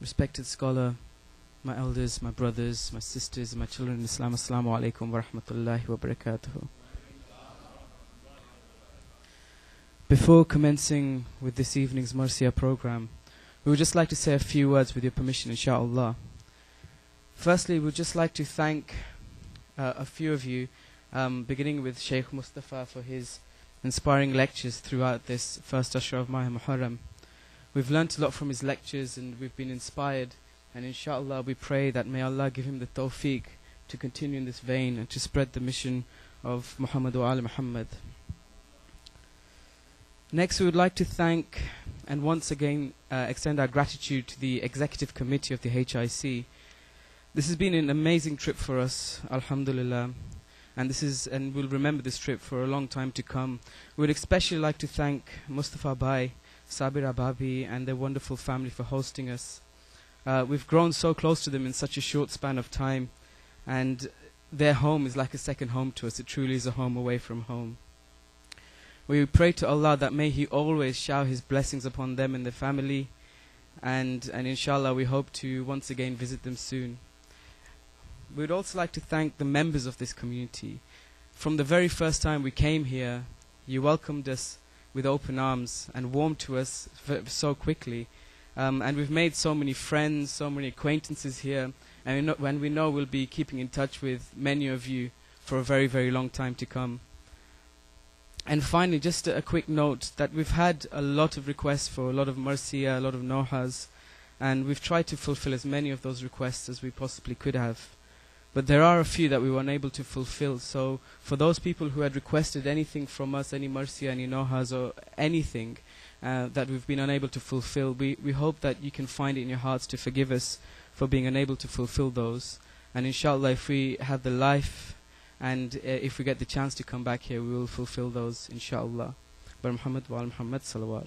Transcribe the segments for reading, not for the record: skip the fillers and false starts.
Respected scholar, my elders, my brothers, my sisters, my children in Islam, Assalamu alaikum wa rahmatullahi wa barakatuh. Before commencing with this evening's Marsiya program, we would just like to say a few words with your permission, inshaAllah. Firstly, we would just like to thank a few of you, beginning with Shaykh Mustafa for his inspiring lectures throughout this first Ashra of Maha Muharram. We've learnt a lot from his lectures and we've been inspired, and inshallah we pray that may Allah give him the tawfiq to continue in this vein and to spread the mission of Muhammad wa Ali Muhammad. Next, we would like to thank and once again extend our gratitude to the Executive Committee of the HIC. This has been an amazing trip for us, alhamdulillah, and we'll remember this trip for a long time to come. We would especially like to thank Mustafa Bhai, Sabir Ababi and their wonderful family for hosting us. We've grown so close to them in such a short span of time, and their home is like a second home to us. It truly is a home away from home. We pray to Allah that may He always shower His blessings upon them and their family, and inshallah we hope to once again visit them soon. We would also like to thank the members of this community. From the very first time we came here, you welcomed us with open arms and warmed to us so quickly. And we've made so many friends, so many acquaintances here, and we know we'll be keeping in touch with many of you for a very, very long time to come. And finally, just a quick note that we've had a lot of requests for a lot of Marsiya, a lot of Nohas, and we've tried to fulfill as many of those requests as we possibly could have. But there are a few that we were unable to fulfill. So for those people who had requested anything from us, any Marsiya, any Nohas or anything that we've been unable to fulfill, we hope that you can find it in your hearts to forgive us for being unable to fulfill those. And inshallah, if we have the life and if we get the chance to come back here, we will fulfill those, inshallah. Bar Muhammad wa al Muhammad salawat.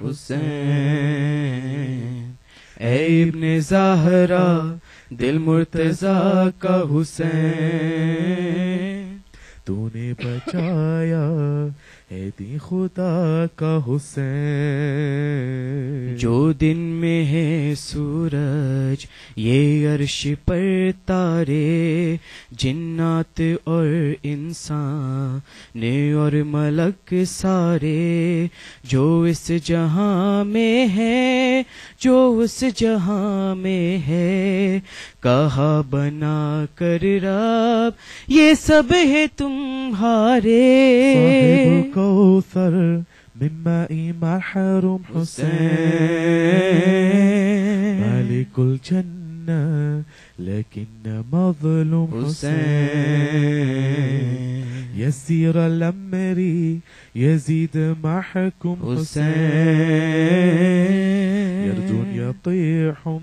Hussain ऐ इब्ने ज़हरा दिल मुर्तज़ा का हुसैन तूने बचाया है दी खुदा का हुसैन जो दिन में है सूरज ये अर्श पर तारे जिन्नात और इंसान ने और मलक सारे जो इस जहां में है जो उस जहां में है कहा बना कर रब ये सब है तुम्हारे साहिब कौसर मिम्मा महरूम हुसैन मालिकुल जन्ना लेकिन मज़लूम हुसैन यसीर अल-अमरी यजीद महकुम हुसैन यरजून यतीहुम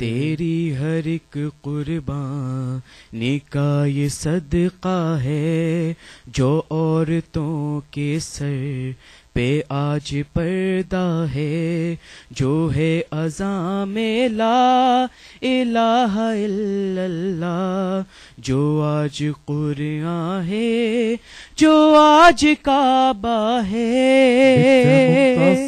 तेरी हर एक कुर्बानी का ये सदका है जो औरतों के सर पे आज पर्दा है जो है अज़ां में ला इलाहा इल्लल्लाह जो आज कुरान है जो आज काबा है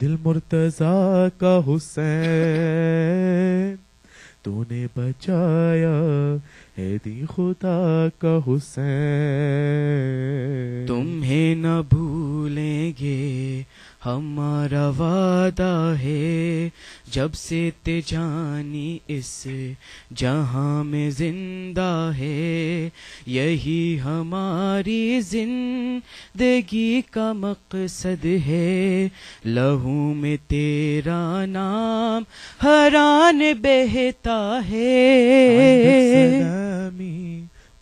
दिल मुर्तज़ा का हुसैन तूने बचाया है दी खुदा का हुसैन तुम्हें न भूलेंगे हमारा वादा है जब से तिजानी इस जहां में जिंदा है यही हमारी जिंदगी का मकसद है लहू में तेरा नाम हरान बहता है सलामी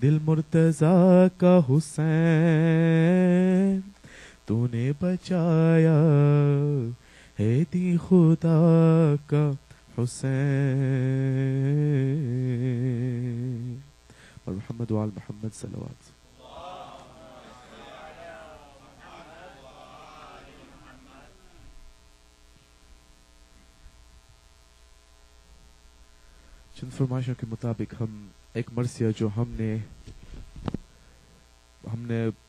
दिल मुर्तज़ा का हुसैन तूने बचाया है दी खुदा का हुसैन और मोहम्मद वाल मोहम्मद सल्लल्लाहु चंद फरमाइशों के मुताबिक हम एक मरसिया जो हमने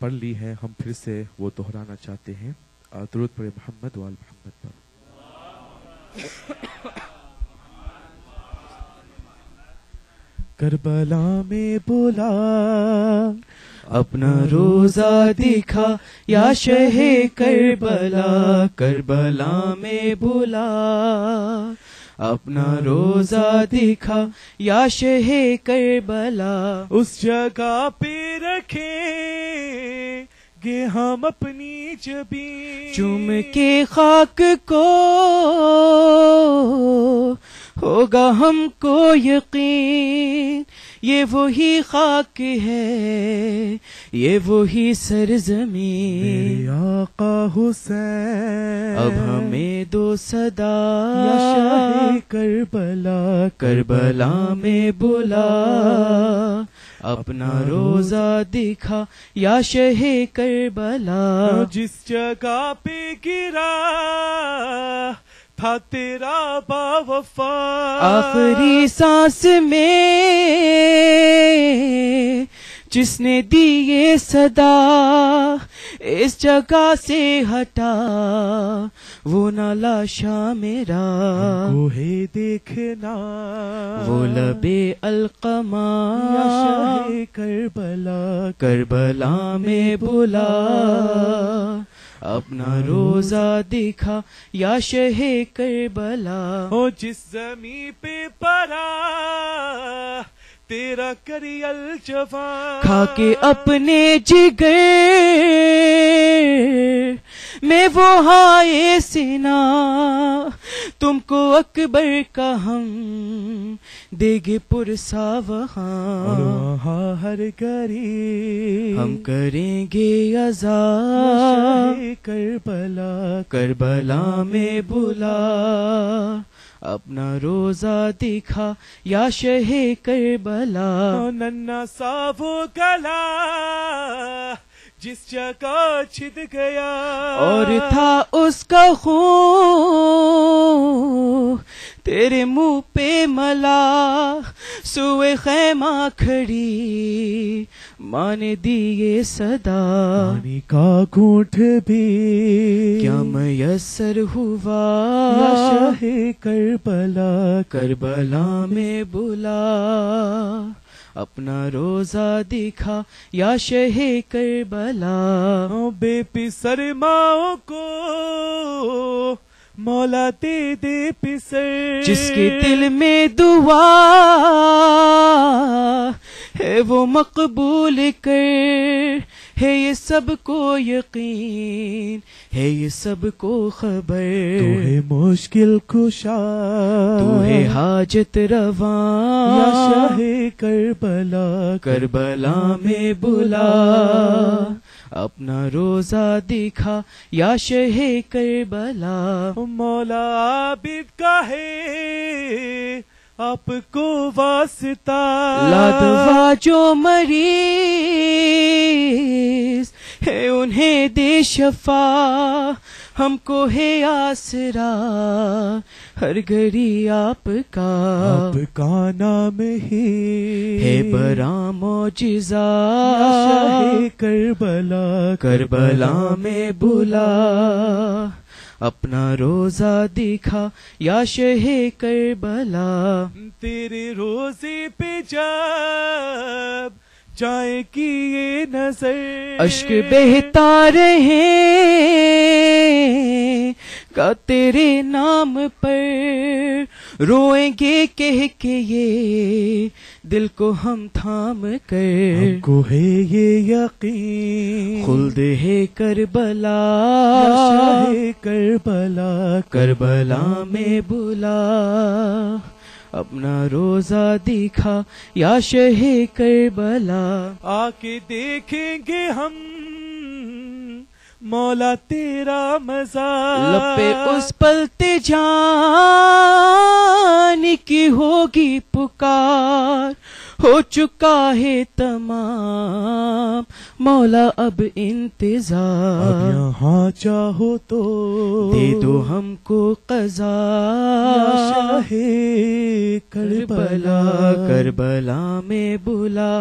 पढ़ ली है हम फिर से वो दोहराना चाहते हैं दुरूद पढ़े मोहम्मद वाल मोहम्मद पर करबला में बुला अपना रोजा दिखा या शहे करबला करबला में बुला अपना रोजा दिखा या शहे करबला उस जगह पे रखेंगे हम अपनी जबीन चूम के खाक को होगा हमको यकीन ये वही खाक है ये वही सरजमीन मेरे आका हुसैन अब हमें दो सदा या शाहे करबला करबला में बुला अपना रोजा दिखा या शहे करबला। जिस जगह पे गिरा था तेरा बावफा, आखिरी सांस में जिसने दी ये सदा, इस जगह से हटा वो ना लाशा मेरा। गोहे देखना वो लबे अलकमा, या शहे करबला, करबला में बुला। अपना रोजा दिखा या शहे करबला। ओ जिस जमी पे परा तेरा करियल जवान, खाके अपने जिगर में वो हाय सीना, तुमको अकबर का हम देगे पुरसा वहाँ। और वहाँ हर गरी हम करेंगे अज़ा, करबला, करबला में बुला। अपना रोजा दिखा या शहे करबला। नन्ना सा वो गला जिस जगह छिद गया, और था उसका खून तेरे मुंह पे मला। सुए खैमा खड़ी माने दिए सदा, पानी का घूंट भी क्या मयसर हुआ। या शहे करबला, करबला में बुला। अपना रोजा दिखा या शहे करबला। बेपिसर माओ को मौला दे दे पिसर, जिसके दिल में दुआ है वो मकबूल कर। है ये सबको यकीन, है ये सबको खबर। तू है मुश्किल कुशा, तू है हाजत रवा। या शहे करबला, करबला में बुला। अपना रोजा दिखा या शहे करबला। मौला आबिद का है आपको वास्ता, लाडवा जो मरीज है उन्हें दे शफा। हमको है आसरा हर घड़ी आपका, आपका नाम ही है बड़ा मौजिज़ा। या शहे करबला, करबला में बुला। अपना रोजा दिखा या शहे करबला। तेरे रोजे पे जब जाए कि ये नजर, अश्क बहता रहे का तेरे नाम पर। रोएंगे कह के ये दिल को हम थाम कर। हमको है ये यकीन खुल्द है करबला, या शहे करबला, करबला में बुला। अपना रोजा दिखा या शहे करबला। आके देखेंगे हम मौला तेरा मजा। लपे उस पलते जान की होगी पुकार। हो चुका है तमाम मौला अब इंतजार। अब यहाँ चाहो तो दे दो हमको क़ज़ा। या शहे करबला, करबला में बुला।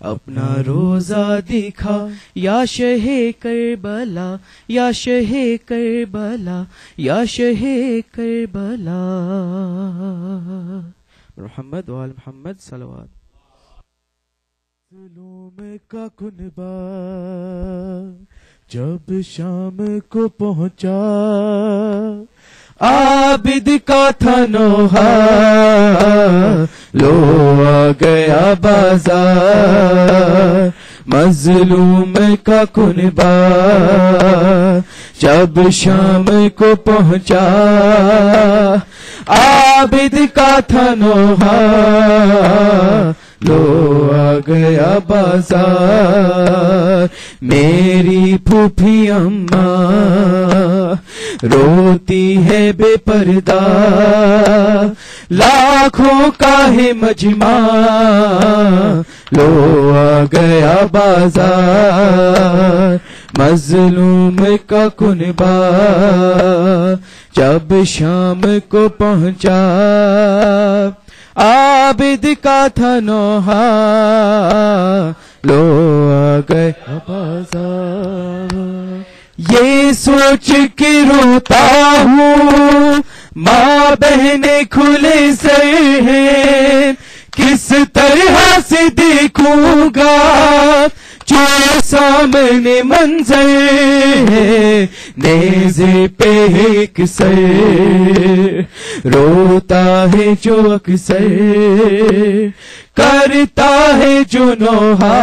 अपना रोजा दिखा या शहे करबला, या शहे करबला, या शहे करबला। मोहम्मद वाल मोहम्मद सलवात। जुलूम का कुनबा जब शाम को पहुंचा, आबिद का था नोहा लो आ गया बाजार। मजलूम का कुनबा जब शाम को पहुंचा, आबिद का था नोहा लो आ गया बाजार। मेरी फूफी अम्मा रोती है बेपर्दा, लाखों का है मजमा, लो आ गया बाजार मजलूम का कुनबा। जब शाम को पहुंचा आबिद का था नौहा, लो आ गया बाजार। ये सोच के रोता हूँ माँ बहने खुले सर हैं, किस तरह से देखूंगा जो सामने मंजर है। नेज़े पे एक सर रोता है जो अक्सर, करता है जो नौहा,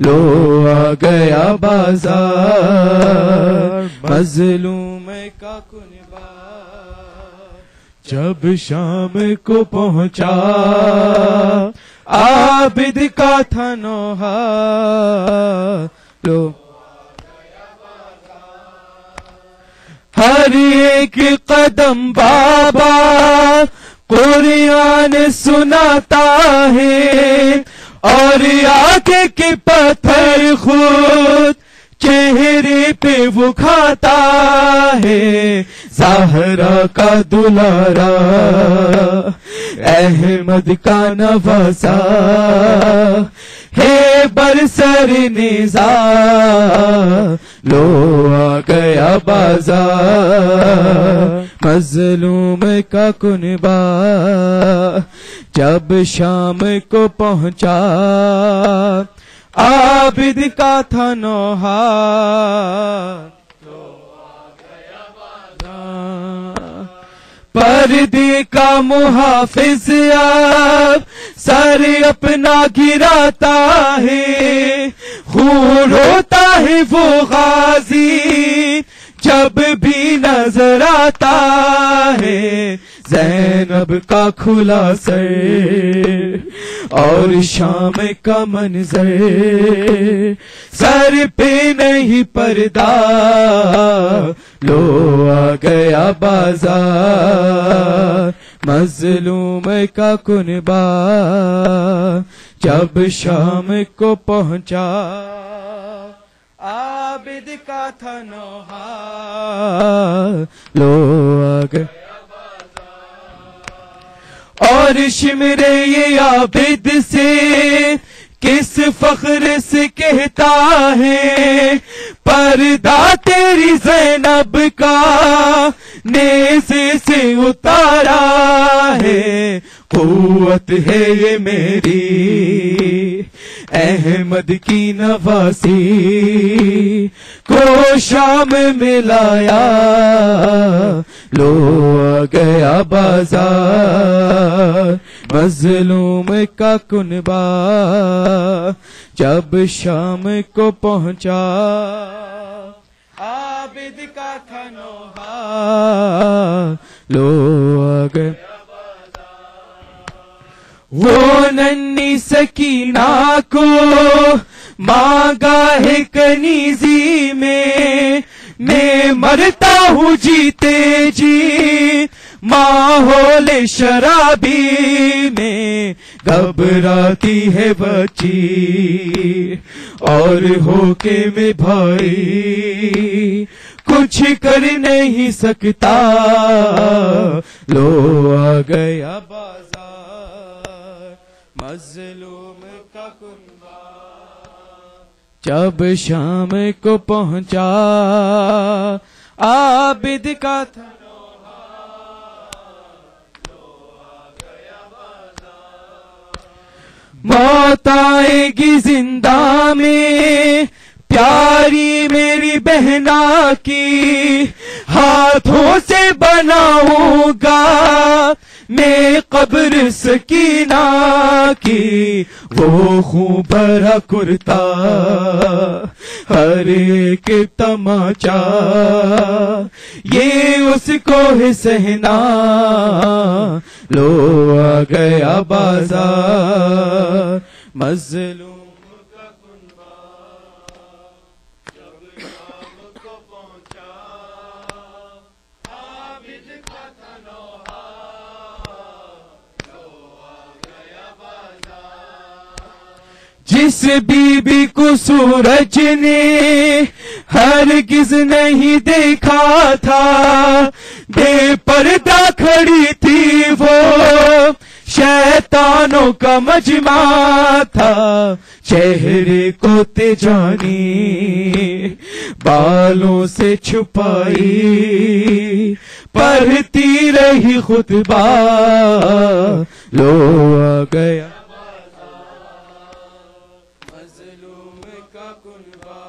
लो आ गया बाजार मजलूम का कुनबा। जब शाम को पहुंचा आबिद का था नौहा, लो हर एक कदम बाबा कुरान सुनाता है, और आगे के पत्थर खुद चेहरे पे वो खाता है। ज़हरा का दुलारा अहमद का नवासा है बरसर निज़ा, लो आ गया बाजार मजलूम का कुनबा। जब शाम को पहुंचा आबिद का था नौहा, पर्दे का मुहाफिज अब सर अपना गिराता है, खून रोता है वो गाजी जब भी नजर आता है। ज़ैनब का खुला सर और शाम का मंजर, सर पे नहीं पर्दा, लो आ गया बाजार मजलूम का कुनबा। जब शाम को पहुंचा आबिद का था नौहा, लो आ गया। और शिमरे ये आबिद से किस फख्र से कहता है, पर्दा तेरी ज़ैनब का नेज़े से उतारा है। कुव्वत है ये मेरी अहमद की नवासी को शाम में लाया, लो आ गया बाजार मजलूम का कुनबा। जब शाम को पहुंचा आबिद का था नौहा, लो आ गया। वो नन्ही सकीना को मांगा है कनीजी में, मैं मरता हूँ जीते जी माहौल शराबी में। घबराती है बच्ची और होके में भाई कुछ कर नहीं सकता, लो आ गया बाजार मजलूम का कुनबा। जब शाम को पहुंचा आबिद का था मौत आएगी जिंदा में प्यारी मेरी बहना की, हाथों से बनाऊंगा मैं कब्र सकीना की। वो खून भरा कुर्ता हर एक तमाचा, ये उसको है सहना, लो आ गया बाजार मजलूम का कुनबा। जब शाम को पहुंचा आबिद का था नौहा, जिस बीबी को सूरज ने हरगिज नहीं देखा था, बेपर्दा खड़ी थी वो शैतानों का मजमा था। चेहरे को तेजानी बालों से छुपाई, पढ़ती रही खुतबा, लो आ गया मजलूम का कुनबा।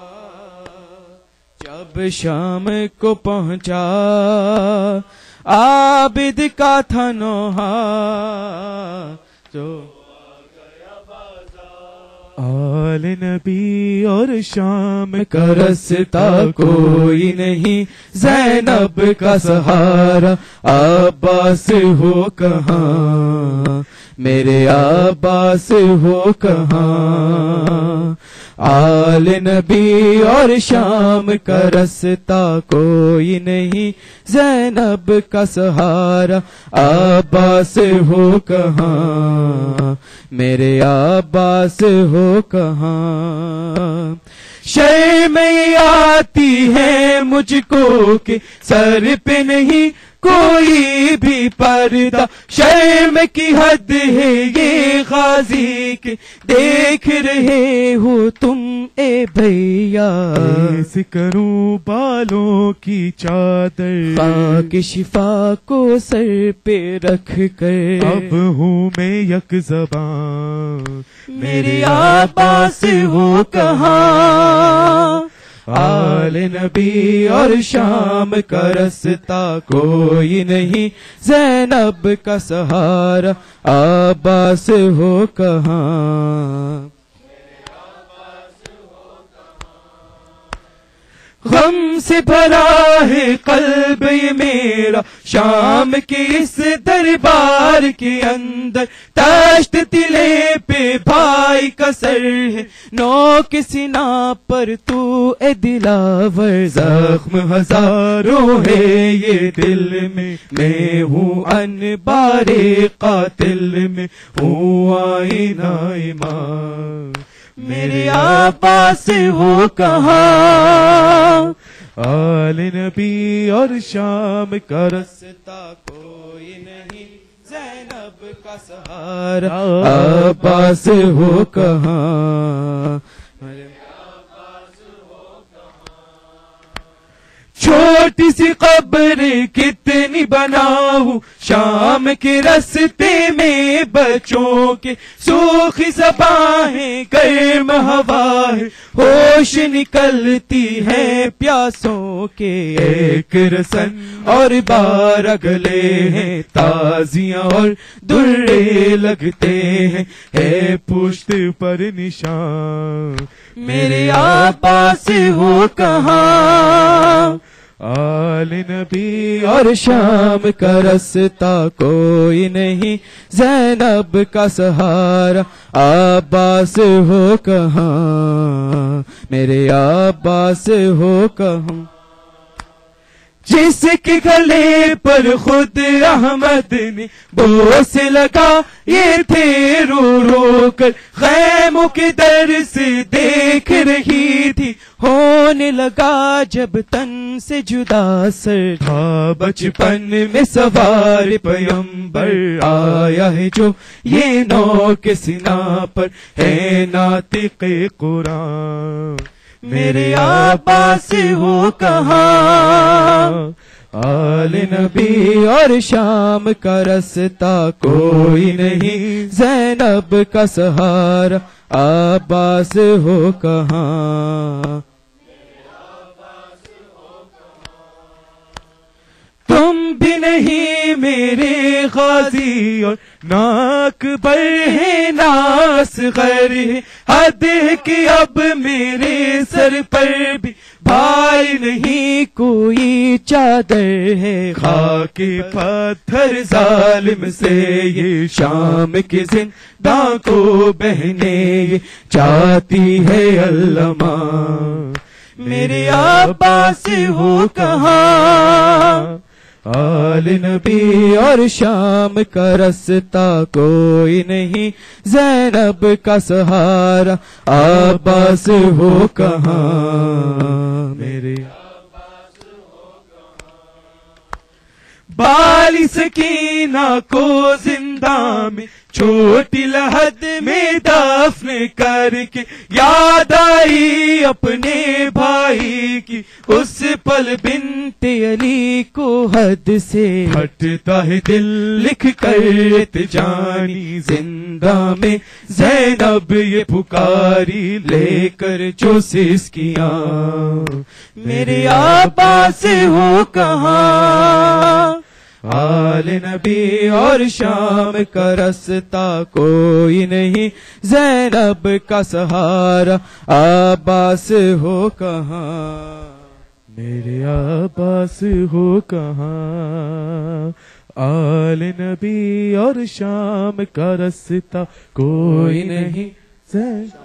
जब शाम को पहुंचा आबिद का था नोहा, जो आल नबी और शाम का रास्ता कोई नहीं, ज़ैनब का सहारा अब्बास हो कहाँ, मेरे अब्बास हो कहाँ। आल नबी और शाम का रास्ता कोई नहीं, ज़ैनब का सहारा अब्बास हो कहाँ, मेरे अब्बास हो कहाँ। शर्म आती है मुझको कि सर पे नहीं कोई भी पर्दा, शर्म की हद है ये गाजी के, देख रहे हो तुम ए भैया। ऐसे करूं बालों की चादर, खाक शिफा को सर पे रख कर, अब हूँ मैं यक ज़बान, मेरे अब्बास हो कहाँ। आल नबी और शाम का रास्ता कोई नहीं, ज़ैनब का सहारा अब्बास हो कहाँ। गम से भरा है कल्ब ये मेरा, शाम के इस दरबार के अंदर। तश्त तिले पे भाई का सर है, नोक सीना पर तू ए दिलावर। जख्म हजारों है ये दिल में, मैं हूँ अनबारे कातिल में, हूँ आईना ईमान, मेरे अब्बास हो कहाँ। आल नबी और शाम का रास्ता कोई नहीं, ज़ैनब का सहारा अब्बास हो कहाँ। छोटी सी कब्र कितनी बनाऊं, शाम के रास्ते में बच्चों के सूखी ज़बानें गर्म हवाएं, होश निकलती है प्यासों के। एक रसन और 12 गले हैं, ताजियां और दुर्रे लगते हैं, है पुश्त पर निशान, मेरे अब्बास हो कहाँ। आल नबी और शाम का रास्ता कोई नहीं, ज़ैनब का सहारा अब्बास हो कहाँ, मेरे अब्बास हो कहाँ। जिसके गले पर खुद अहमद ने बोस लगा ये थे रो रो कर, खैमों के दर से देख रही थी, होने लगा जब तन से जुदा सर। था बचपन में सवार पैगंबर, आया है जो ये नौ के सीना पर, है नातिक़े कुरान, मेरे अब्बास हो कहाँ। आल नबी और शाम का रास्ता कोई नहीं, ज़ैनब का सहारा अब्बास हो कहाँ। तुम भी नहीं मेरे गाजी और नाक बर है नास गर है, हद की अब मेरे सर पर भी भाई नहीं कोई चादर है। खाके पत्थर जालिम से ये शाम की जिंदा को बहने ये चाहती है अल्लमा, मेरे अब्बास हो कहाँ। आल नबी और शाम का रास्ता कोई नहीं, ज़ैनब का सहारा अब्बास हो कहाँ मेरे बाली सकीना को जिंदा में छोटी लहद में दफन करके याद आई अपने भाई की, उस पल बिन्ते अली को हद से हटता है दिल लिख कर जानी जिंदा में ज़ैनब ये पुकारी लेकर जो सिसकियां मेरे अब्बास हो कहाँ। आल नबी और शाम का रास्ता कोई नहीं, ज़ैनब का सहारा अब्बास हो कहाँ मेरे अब्बास हो कहाँ। आल नबी और शाम का रास्ता कोई नहीं, ज़ैनब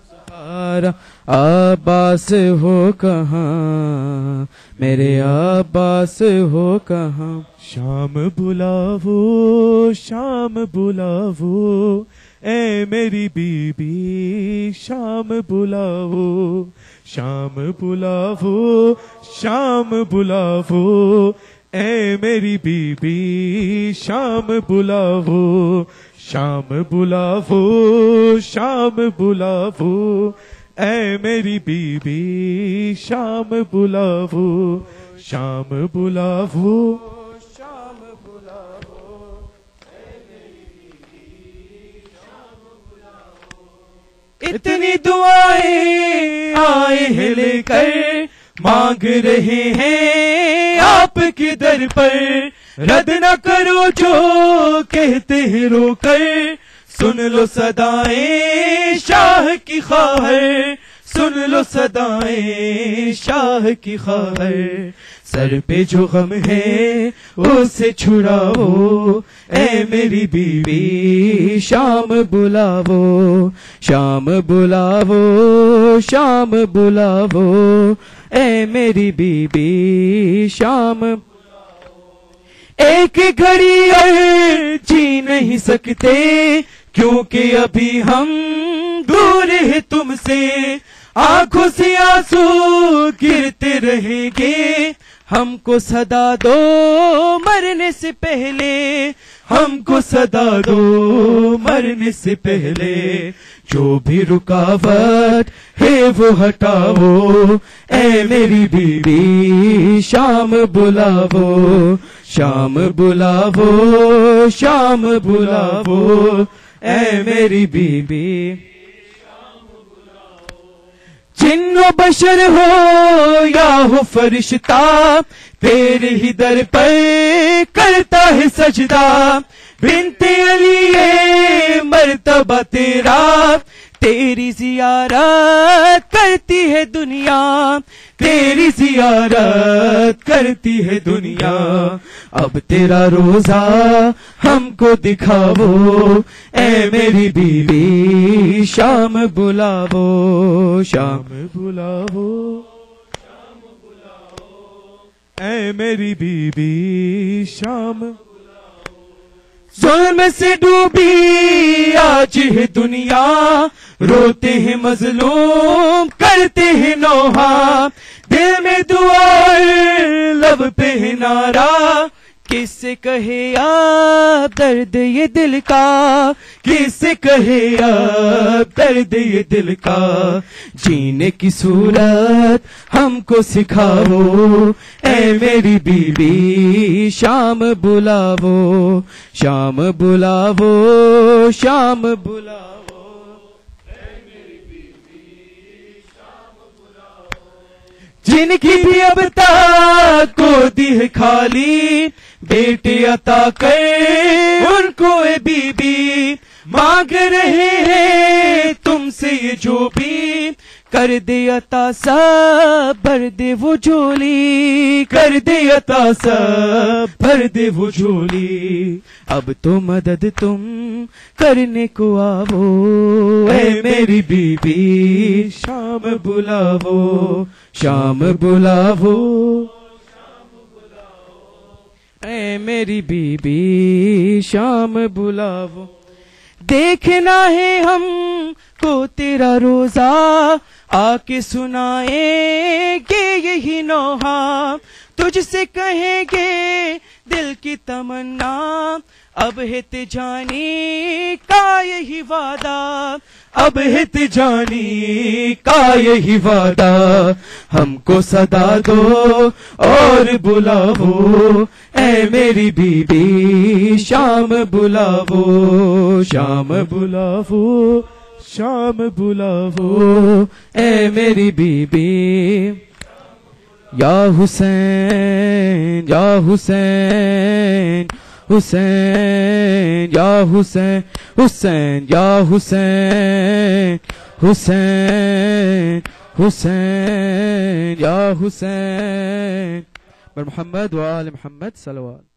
सहारा अब्बास हो कहाँ मेरे अब्बास हो कहाँ। शाम बुलावो शाम बुलावो ए मेरी बीबी, शाम बुलावो शाम बुलावो शाम बुलावो ए मेरी बीबी, शाम बुलावो शाम बुलावो शाम बुलावो ए मेरी बीबी, शाम बुलावो शाम बुलावो शाम बुलावो ए मेरी बीबी, शाम बुलावो। इतनी दुआएं आए हैं लेकर मांग रहे हैं आपके दर पर, रद्द न करो जो कहते हैं रोकर, सुन लो सदाएं शाह की ख्वाहिर, सुन लो सदाएं शाह की ख्वाहिर। सर पे जो गम है उसे छुड़ाओ ए मेरी बीबी, शाम बुलावो शाम बुलावो शाम बुलावो ए मेरी बीबी, शाम एक घड़ी और जी नहीं सकते क्योंकि अभी हम दूर है तुमसे, आंखों से आंसू गिरते रहेंगे, हमको सदा दो मरने से पहले, हमको सदा दो मरने से पहले, जो भी रुकावट है वो हटाओ ए मेरी बीबी, शाम बुलावो शाम बुलावो शाम बुलावो ए मेरी बीबी। जिन्नो बशर हो या हो फरिश्ता, तेरे ही दर पर करता है सजदा, बिन्ते अली ये मर्तबा तेरा, तेरी जियारत करती है दुनिया, तेरी जियारत करती है दुनिया। अब तेरा रोजा हमको दिखाओ ए मेरी बीबी, शाम बुलावो शाम बुलावो ए मेरी बीबी, शाम जुल्म से डूबी आज है दुनिया, रोते हैं मजलूम करते हैं नोहा, दिल में दुआ लब पे है नारा, किससे कहे आप दर्द ये दिल का, किससे कहे आप दर्द ये दिल का, जीने की सूरत हमको सिखाओ ए मेरी बीबी, शाम बुलावो शाम बुलावो शाम बुलावो ए मेरी बीबी, शाम बुलावो। जिनकी भी अब तक को दी है खाली, बेटे अता कर उनको ए बीबी, मांग रहे हैं तुमसे ये जो भी, कर दे अता सब भर दे वो झोली, कर दे अता सब भर दे वो झोली। अब तो मदद तुम करने को आवो ए मेरी बीबी, शाम बुलावो शाम बुलावो ऐ मेरी बीबी शाम बुलावो, देखना है हम को तेरा रोजा, आके सुनाएंगे यही नोहा, तुझसे कहेंगे दिल की तमन्ना, अब है तिजानी का यही वादा, अब है तिजानी का यही वादा, हमको सदा दो और बुलावो, ऐ मेरी बीबी शाम बुलावो, शाम बुलावो, शाम बुलावो, ऐ मेरी बीबी। या हुसैन या हुसैन, हुसैन या हुसैन, हुसैन या हुसैन, हुसैन हुसैन या हुसैन। मोहम्मद व आल मोहम्मद सल्लल्लाहु